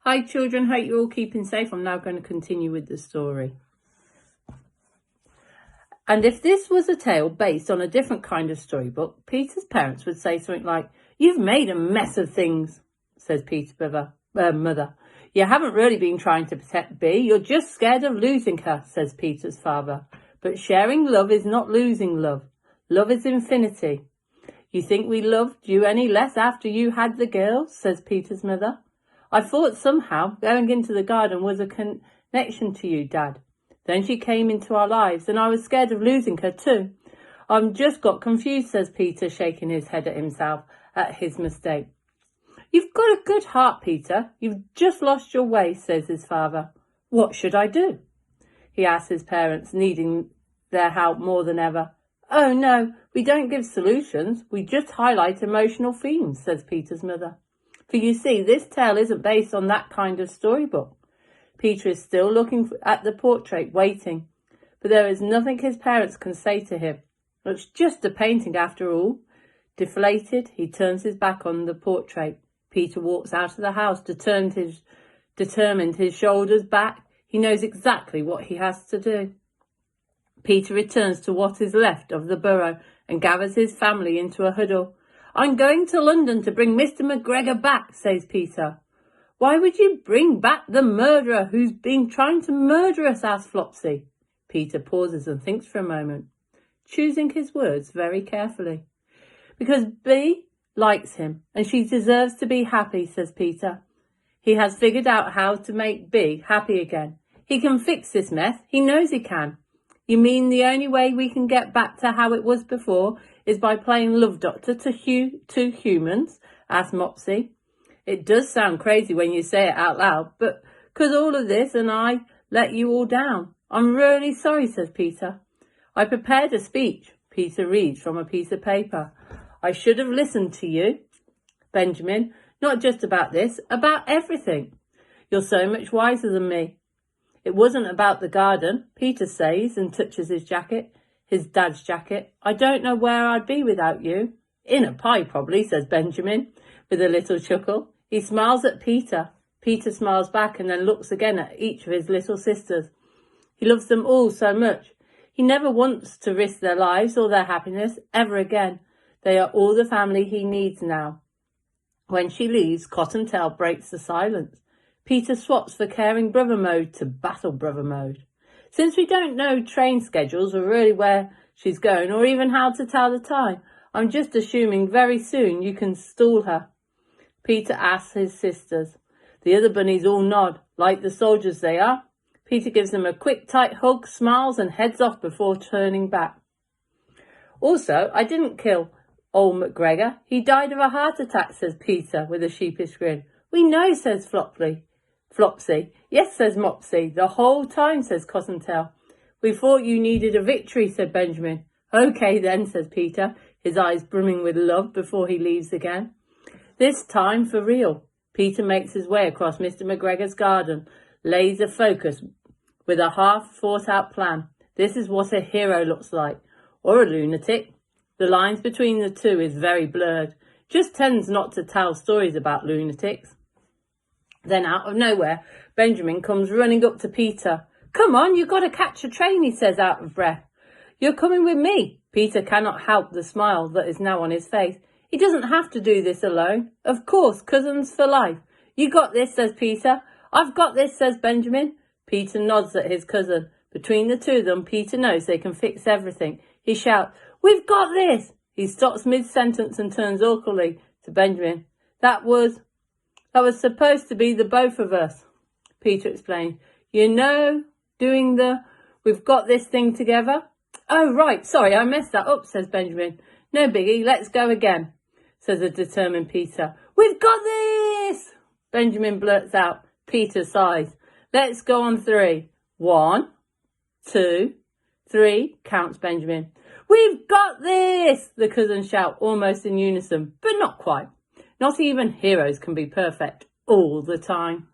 Hi children, hope you're all keeping safe. I'm now going to continue with the story. And if this was a tale based on a different kind of storybook, Peter's parents would say something like, "You've made a mess of things," says Peter's mother. "You haven't really been trying to protect Bee. You're just scared of losing her," says Peter's father. "But sharing love is not losing love. Love is infinity." "You think we loved you any less after you had the girls?" says Peter's mother. "I thought somehow going into the garden was a connection to you, Dad. Then she came into our lives and I was scared of losing her too." "I've just got confused," says Peter, shaking his head at himself at his mistake. "You've got a good heart, Peter. You've just lost your way," says his father. "What should I do?" he asks his parents, needing their help more than ever. "Oh no, we don't give solutions. We just highlight emotional themes," says Peter's mother. For you see, this tale isn't based on that kind of storybook. Peter is still looking at the portrait, waiting. But there is nothing his parents can say to him. It's just a painting after all. Deflated, he turns his back on the portrait. Peter walks out of the house, determined, his shoulders back. He knows exactly what he has to do. Peter returns to what is left of the burrow and gathers his family into a huddle. "I'm going to London to bring Mr. McGregor back," says Peter. "Why would you bring back the murderer who's been trying to murder us?" asks Flopsy. Peter pauses and thinks for a moment, choosing his words very carefully. "Because Bee likes him and she deserves to be happy," says Peter. "He has figured out how to make Bee happy again. He can fix this mess. He knows he can." "You mean the only way we can get back to how it was before is by playing love doctor to humans?" asked Mopsy. "It does sound crazy when you say it out loud, but 'cause all of this and I let you all down. I'm really sorry," says Peter. "I prepared a speech," Peter reads from a piece of paper. "I should have listened to you, Benjamin, not just about this, about everything. You're so much wiser than me. It wasn't about the garden," Peter says and touches his jacket, his dad's jacket. "I don't know where I'd be without you." "In a pie, probably," says Benjamin, with a little chuckle. He smiles at Peter. Peter smiles back and then looks again at each of his little sisters. He loves them all so much. He never wants to risk their lives or their happiness ever again. They are all the family he needs now. When she leaves, Cottontail breaks the silence. Peter swaps for caring brother mode to battle brother mode. "Since we don't know train schedules or really where she's going or even how to tell the time, I'm just assuming very soon you can stall her," Peter asks his sisters. The other bunnies all nod, like the soldiers they are. Peter gives them a quick tight hug, smiles and heads off before turning back. "Also, I didn't kill old McGregor. He died of a heart attack," says Peter with a sheepish grin. "We know," says Flopsy. "Yes," says Mopsy. "The whole time," says Cottontail. "We thought you needed a victory," said Benjamin. "Okay then," says Peter, his eyes brimming with love before he leaves again. This time for real. Peter makes his way across Mr. McGregor's garden, laser focused with a half thought out plan. This is what a hero looks like, or a lunatic. The lines between the two is very blurred. Just tends not to tell stories about lunatics. Then out of nowhere, Benjamin comes running up to Peter. "Come on, you've got to catch a train," he says out of breath. "You're coming with me." Peter cannot help the smile that is now on his face. He doesn't have to do this alone. "Of course, cousins for life." "You got this," says Peter. "I've got this," says Benjamin. Peter nods at his cousin. Between the two of them, Peter knows they can fix everything. He shouts, "We've got this!" He stops mid-sentence and turns awkwardly to Benjamin. That was supposed to be the both of us," Peter explained. "You know, doing the we've got this thing together." "Oh, right, sorry, I messed that up," says Benjamin. "No biggie, let's go again," says a determined Peter. "We've got this!" Benjamin blurts out. Peter sighs. "Let's go on 3. 1, 2, 3, counts Benjamin. "We've got this!" the cousins shout almost in unison, but not quite. Not even heroes can be perfect all the time.